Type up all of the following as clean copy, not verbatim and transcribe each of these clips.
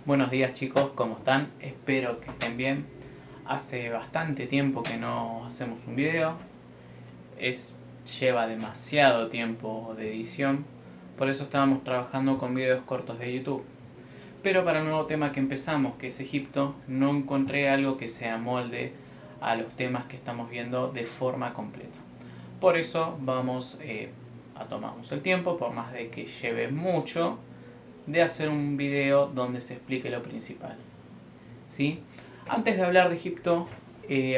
Buenos días chicos, ¿cómo están? Espero que estén bien. Hace bastante tiempo que no hacemos un video. Lleva demasiado tiempo de edición. Por eso estábamos trabajando con videos cortos de YouTube. Pero para el nuevo tema que empezamos, que es Egipto, no encontré algo que se amolde a los temas que estamos viendo de forma completa. Por eso vamos a tomarnos el tiempo, por más de que lleve mucho, de hacer un video donde se explique lo principal. ¿Sí? Antes de hablar de Egipto,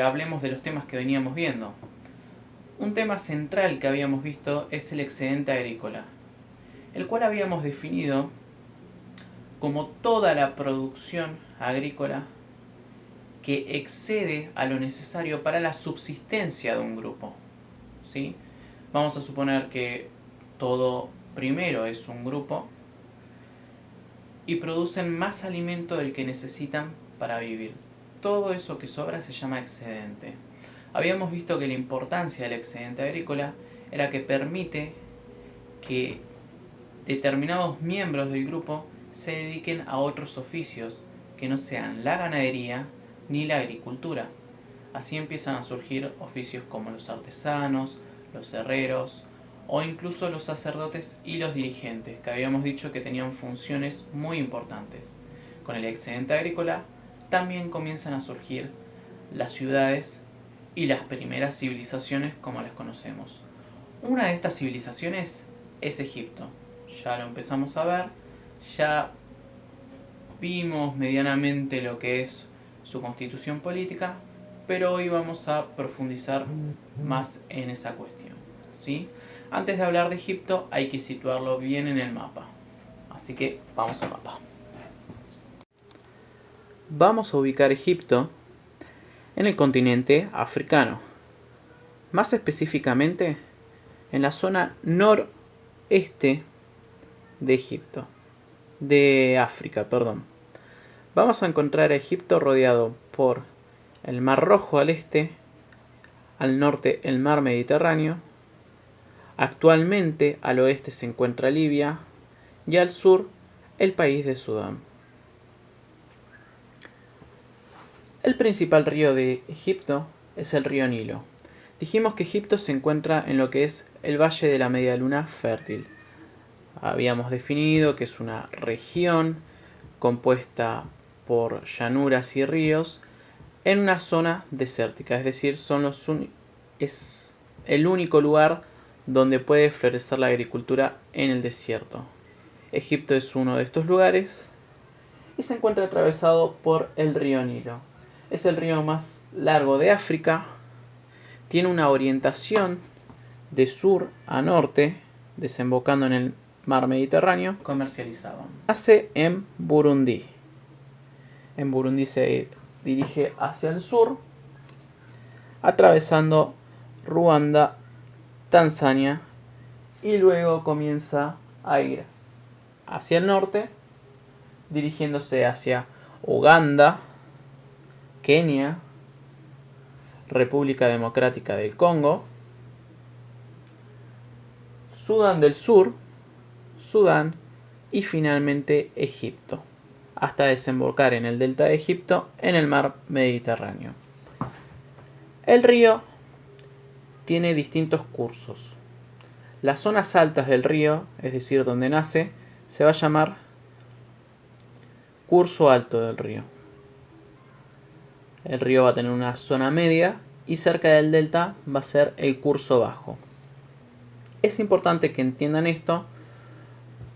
hablemos de los temas que veníamos viendo. Un tema central que habíamos visto es el excedente agrícola, el cual habíamos definido como toda la producción agrícola que excede a lo necesario para la subsistencia de un grupo. ¿Sí? Vamos a suponer que todo primero es un grupo y producen más alimento del que necesitan para vivir. Todo eso que sobra se llama excedente. Habíamos visto que la importancia del excedente agrícola era que permite que determinados miembros del grupo se dediquen a otros oficios que no sean la ganadería ni la agricultura. Así empiezan a surgir oficios como los artesanos, los herreros o incluso los sacerdotes y los dirigentes, que habíamos dicho que tenían funciones muy importantes. Con el excedente agrícola también comienzan a surgir las ciudades y las primeras civilizaciones como las conocemos. Una de estas civilizaciones es Egipto. Ya lo empezamos a ver, ya vimos medianamente lo que es su constitución política, pero hoy vamos a profundizar más en esa cuestión, ¿sí? Antes de hablar de Egipto hay que situarlo bien en el mapa. Así que vamos al mapa. Vamos a ubicar Egipto en el continente africano. Más específicamente en la zona noreste de Egipto. De África, perdón. Vamos a encontrar a Egipto rodeado por el Mar Rojo al este, al norte el Mar Mediterráneo. Actualmente al oeste se encuentra Libia y al sur el país de Sudán. El principal río de Egipto es el río Nilo. Dijimos que Egipto se encuentra en lo que es el Valle de la Media Luna Fértil. Habíamos definido que es una región compuesta por llanuras y ríos en una zona desértica, es decir, es el único lugar donde puede florecer la agricultura en el desierto. Egipto es uno de estos lugares y se encuentra atravesado por el río Nilo. Es el río más largo de África, tiene una orientación de sur a norte, desembocando en el mar Mediterráneo. Comercializaban. Nace en Burundi. En Burundi se dirige hacia el sur, atravesando Ruanda, Tanzania, y luego comienza a ir hacia el norte, dirigiéndose hacia Uganda, Kenia, República Democrática del Congo, Sudán del Sur, Sudán y finalmente Egipto, hasta desembocar en el delta de Egipto en el mar Mediterráneo. El río tiene distintos cursos. Las zonas altas del río, es decir, donde nace, se va a llamar curso alto del río. El río va a tener una zona media y cerca del delta va a ser el curso bajo. Es importante que entiendan esto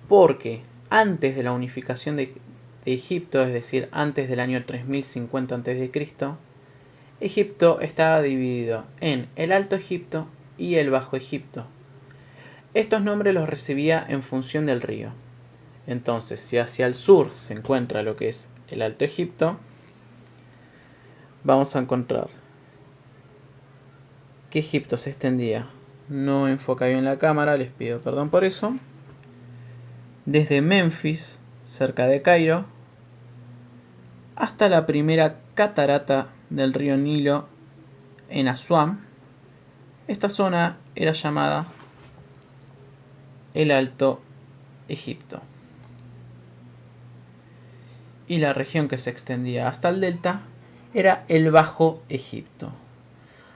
porque antes de la unificación de Egipto, es decir, antes del año 3050 a.C., Egipto estaba dividido en el Alto Egipto y el Bajo Egipto. Estos nombres los recibía en función del río. Entonces, si hacia el sur se encuentra lo que es el Alto Egipto, vamos a encontrar que Egipto se extendía, no enfoca bien la cámara, les pido perdón por eso, desde Memphis, cerca de Cairo, hasta la primera catarata del río Nilo en Asuán. Esta zona era llamada el Alto Egipto. y la región que se extendía hasta el delta era el Bajo Egipto.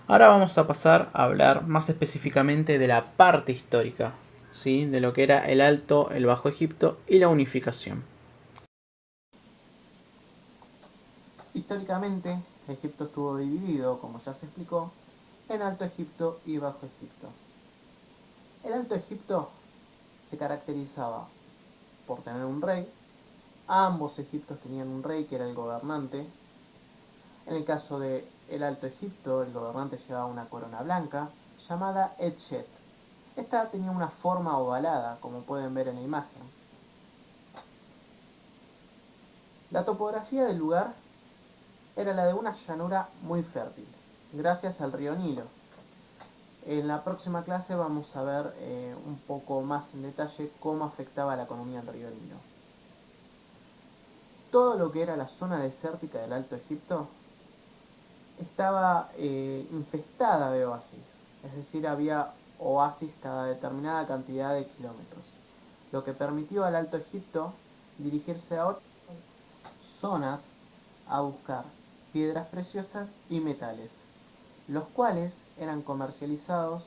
Ahora vamos a pasar a hablar más específicamente de la parte histórica, ¿sí? De lo que era el Alto, el Bajo Egipto y la unificación. Históricamente, Egipto estuvo dividido, como ya se explicó, en Alto Egipto y Bajo Egipto. El Alto Egipto se caracterizaba por tener un rey. Ambos Egiptos tenían un rey que era el gobernante. En el caso de el Alto Egipto, el gobernante llevaba una corona blanca llamada Etchet. Esta tenía una forma ovalada, como pueden ver en la imagen. La topografía del lugar era la de una llanura muy fértil, gracias al río Nilo. En la próxima clase vamos a ver un poco más en detalle cómo afectaba la economía del río Nilo. Todo lo que era la zona desértica del Alto Egipto estaba infestada de oasis, es decir, había oasis cada determinada cantidad de kilómetros, lo que permitió al Alto Egipto dirigirse a otras zonas a buscar piedras preciosas y metales, los cuales eran comercializados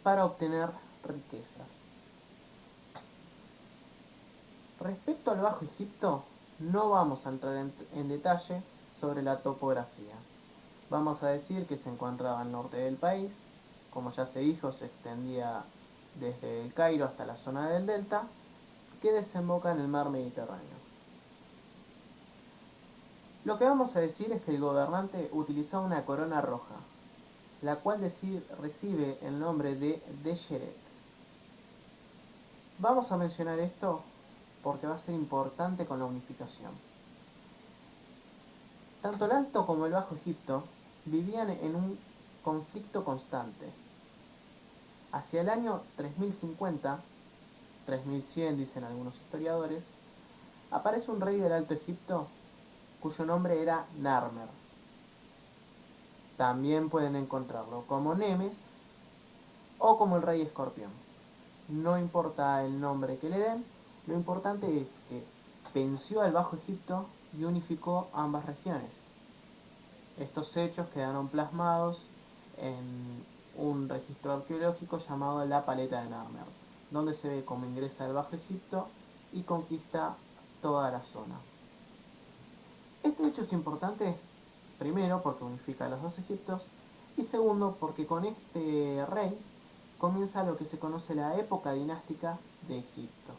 para obtener riquezas. Respecto al Bajo Egipto, no vamos a entrar en detalle sobre la topografía. Vamos a decir que se encontraba al norte del país, como ya se dijo, se extendía desde el Cairo hasta la zona del delta, que desemboca en el mar Mediterráneo. Lo que vamos a decir es que el gobernante utilizaba una corona roja, la cual recibe el nombre de Desheret. Vamos a mencionar esto porque va a ser importante con la unificación. Tanto el Alto como el Bajo Egipto vivían en un conflicto constante. Hacia el año 3050, 3100 dicen algunos historiadores, aparece un rey del Alto Egipto cuyo nombre era Narmer. También pueden encontrarlo como Nemes o como el rey escorpión. No importa el nombre que le den, lo importante es que venció al Bajo Egipto y unificó ambas regiones. Estos hechos quedaron plasmados en un registro arqueológico llamado la Paleta de Narmer, donde se ve cómo ingresa al Bajo Egipto y conquista toda la zona. Este hecho es importante, primero porque unifica a los dos Egiptos, y segundo porque con este rey comienza lo que se conoce la época dinástica de Egipto.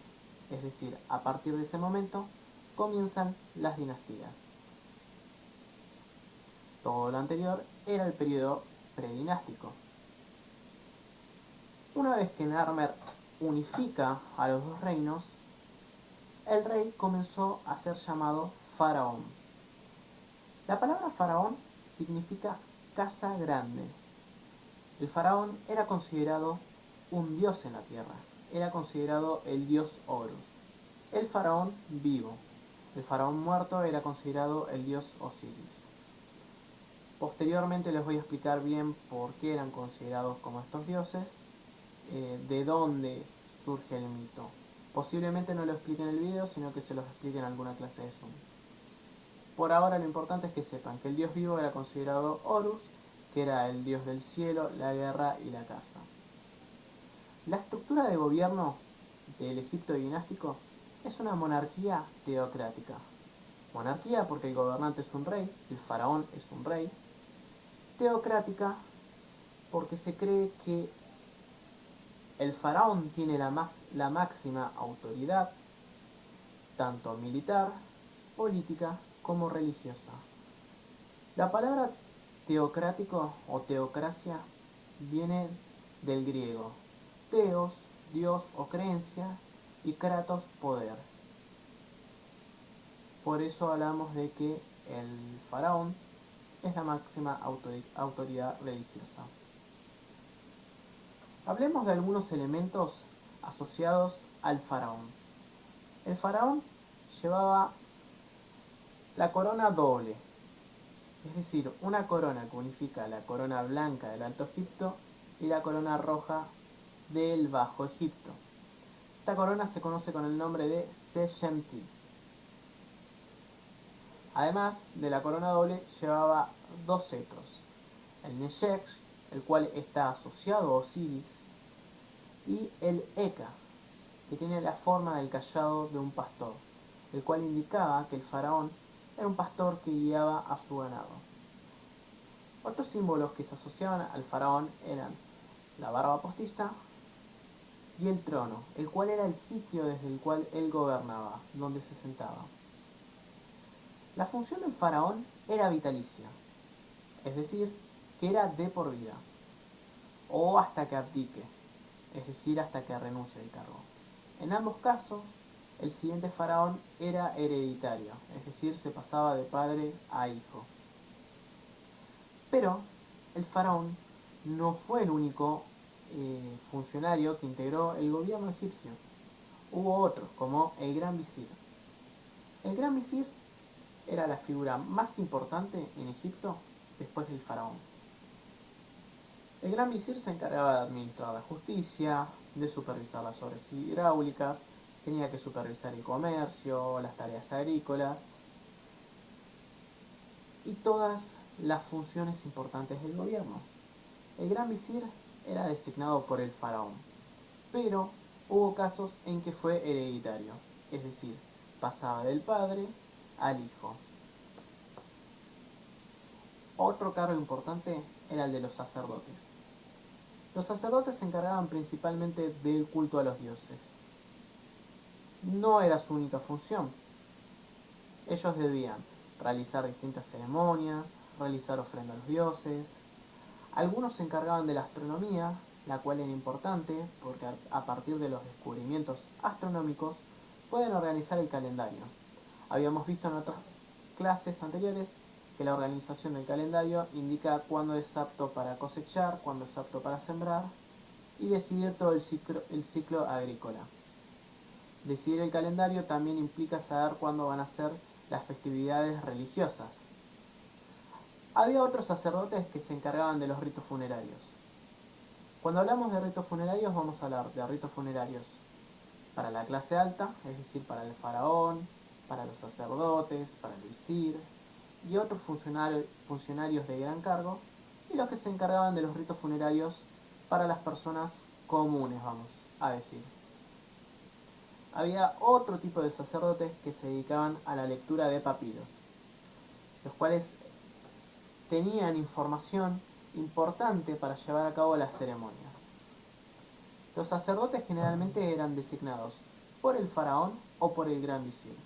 Es decir, a partir de ese momento comienzan las dinastías. Todo lo anterior era el periodo predinástico. Una vez que Narmer unifica a los dos reinos, el rey comenzó a ser llamado faraón. La palabra faraón significa casa grande. El faraón era considerado un dios en la tierra, era considerado el dios Horus. El faraón vivo, el faraón muerto era considerado el dios Osiris. Posteriormente les voy a explicar bien por qué eran considerados como estos dioses, de dónde surge el mito. Posiblemente no lo explique en el video, sino que se los explique en alguna clase de Zoom. Por ahora lo importante es que sepan que el dios vivo era considerado Horus, que era el dios del cielo, la guerra y la caza. La estructura de gobierno del Egipto dinástico es una monarquía teocrática. Monarquía porque el gobernante es un rey, el faraón es un rey. Teocrática porque se cree que el faraón tiene la máxima autoridad, tanto militar, política como religiosa. La palabra teocrático o teocracia viene del griego. Theos, Dios o creencia, y kratos, poder. Por eso hablamos de que el faraón es la máxima autoridad religiosa. Hablemos de algunos elementos asociados al faraón. El faraón llevaba la corona doble, es decir, una corona que unifica la corona blanca del Alto Egipto y la corona roja del Bajo Egipto. Esta corona se conoce con el nombre de Seyemti. Además de la corona doble, llevaba dos cetros, el Neshek, el cual está asociado a Osiris, y el Eka, que tiene la forma del cayado de un pastor, el cual indicaba que el faraón era un pastor que guiaba a su ganado. Otros símbolos que se asociaban al faraón eran la barba postiza y el trono, el cual era el sitio desde el cual él gobernaba, donde se sentaba. La función del faraón era vitalicia, es decir, que era de por vida, o hasta que abdique, es decir, hasta que renuncie al cargo. En ambos casos, el siguiente faraón era hereditario, es decir, se pasaba de padre a hijo. Pero el faraón no fue el único funcionario que integró el gobierno egipcio. Hubo otros, como el gran visir. El gran visir era la figura más importante en Egipto después del faraón. El gran visir se encargaba de administrar la justicia, de supervisar las obras hidráulicas, tenía que supervisar el comercio, las tareas agrícolas y todas las funciones importantes del gobierno. El gran visir era designado por el faraón, pero hubo casos en que fue hereditario, es decir, pasaba del padre al hijo. Otro cargo importante era el de los sacerdotes. Los sacerdotes se encargaban principalmente del culto a los dioses. No era su única función. Ellos debían realizar distintas ceremonias, realizar ofrendas a los dioses. Algunos se encargaban de la astronomía, la cual era importante porque a partir de los descubrimientos astronómicos pueden organizar el calendario. Habíamos visto en otras clases anteriores que la organización del calendario indica cuándo es apto para cosechar, cuándo es apto para sembrar y decidir todo el ciclo agrícola. Decidir el calendario también implica saber cuándo van a ser las festividades religiosas. Había otros sacerdotes que se encargaban de los ritos funerarios. Cuando hablamos de ritos funerarios vamos a hablar de ritos funerarios para la clase alta, es decir, para el faraón, para los sacerdotes, para el visir y otros funcionarios de gran cargo, y los que se encargaban de los ritos funerarios para las personas comunes, vamos a decir. Había otro tipo de sacerdotes que se dedicaban a la lectura de papiros, los cuales tenían información importante para llevar a cabo las ceremonias. Los sacerdotes generalmente eran designados por el faraón o por el gran visir.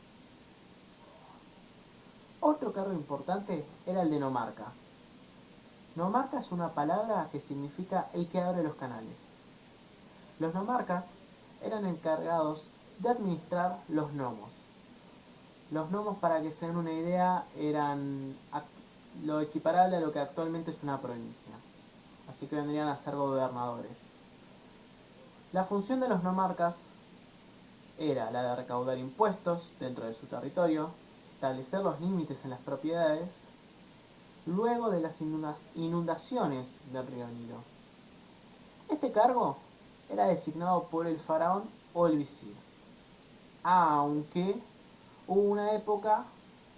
Otro cargo importante era el de nomarca. Nomarca es una palabra que significa el que abre los canales. Los nomarcas eran encargados de administrar los gnomos. Los gnomos, para que se den una idea, eran lo equiparable a lo que actualmente es una provincia. Así que vendrían a ser gobernadores. La función de los nomarcas era la de recaudar impuestos dentro de su territorio, establecer los límites en las propiedades, luego de las inundaciones del río Nilo. Este cargo era designado por el faraón o el visir, aunque hubo una época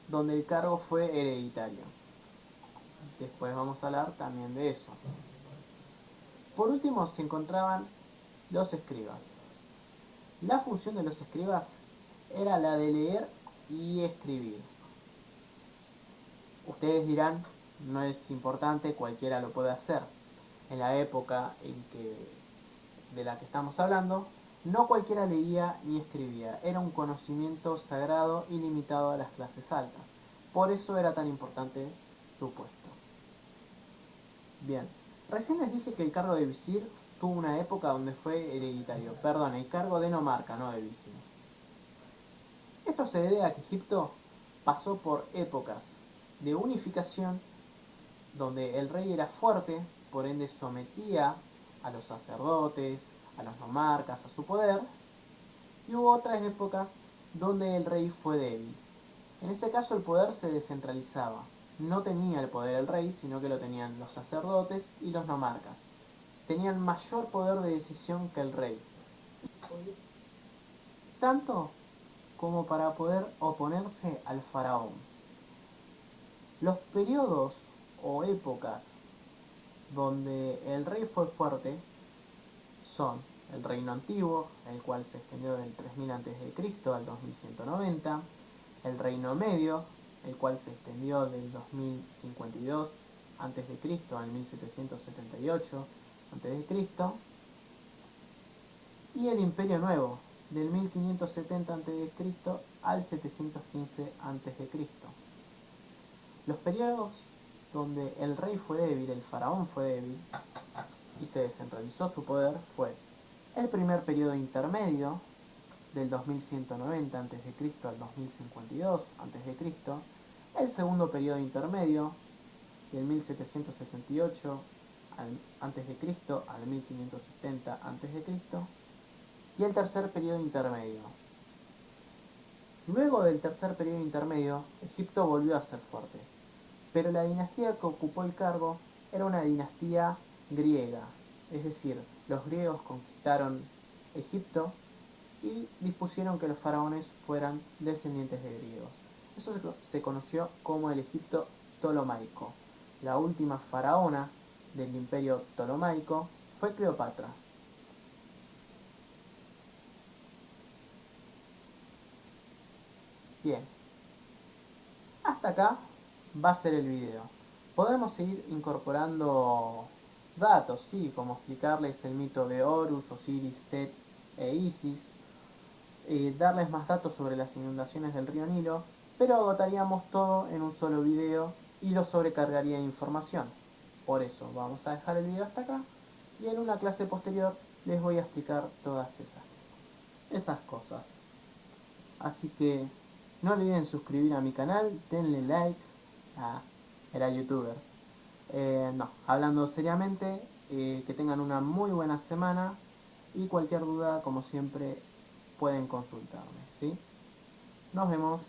donde el cargo fue hereditario. Después vamos a hablar también de eso. Por último se encontraban los escribas. La función de los escribas era la de leer y escribir. Ustedes dirán, no es importante, cualquiera lo puede hacer. En la época de la que estamos hablando, no cualquiera leía ni escribía, era un conocimiento sagrado y limitado a las clases altas. Por eso era tan importante su puesto. Bien, recién les dije que el cargo de visir tuvo una época donde fue hereditario. Perdón, el cargo de nomarca, no de visir. Esto se debe a que Egipto pasó por épocas de unificación donde el rey era fuerte, por ende sometía a los sacerdotes, a los nomarcas, a su poder, y hubo otras épocas donde el rey fue débil. En ese caso el poder se descentralizaba. No tenía el poder el rey, sino que lo tenían los sacerdotes y los nomarcas. Tenían mayor poder de decisión que el rey. Tanto como para poder oponerse al faraón. Los periodos o épocas donde el rey fue fuerte son el reino antiguo, el cual se extendió del 3000 a.C. al 2190, el reino medio, el cual se extendió del 2052 a.C. al 1778 a.C., y el imperio nuevo, del 1570 a.C. al 715 a.C. Los periodos donde el rey fue débil, el faraón fue débil, y se descentralizó su poder fue el primer periodo intermedio, del 2190 a.C. al 2052 a.C., el segundo periodo intermedio, del 1778 a.C. al 1570 a.C., y el tercer periodo intermedio. Luego del tercer periodo intermedio, Egipto volvió a ser fuerte, pero la dinastía que ocupó el cargo era una dinastía griega, es decir, los griegos conquistaron Egipto y dispusieron que los faraones fueran descendientes de griegos. Eso se conoció como el Egipto Ptolomaico. La última faraona del imperio Ptolomaico fue Cleopatra. Bien, hasta acá va a ser el video. Podemos seguir incorporando datos, sí, como explicarles el mito de Horus, Osiris, Set e Isis, darles más datos sobre las inundaciones del río Nilo, pero agotaríamos todo en un solo video y lo sobrecargaría de información. Por eso vamos a dejar el video hasta acá y en una clase posterior les voy a explicar todas esas cosas. Así que no olviden suscribir a mi canal, denle like. Era youtuber. No, hablando seriamente, que tengan una muy buena semana y cualquier duda, como siempre, pueden consultarme, ¿sí? Nos vemos.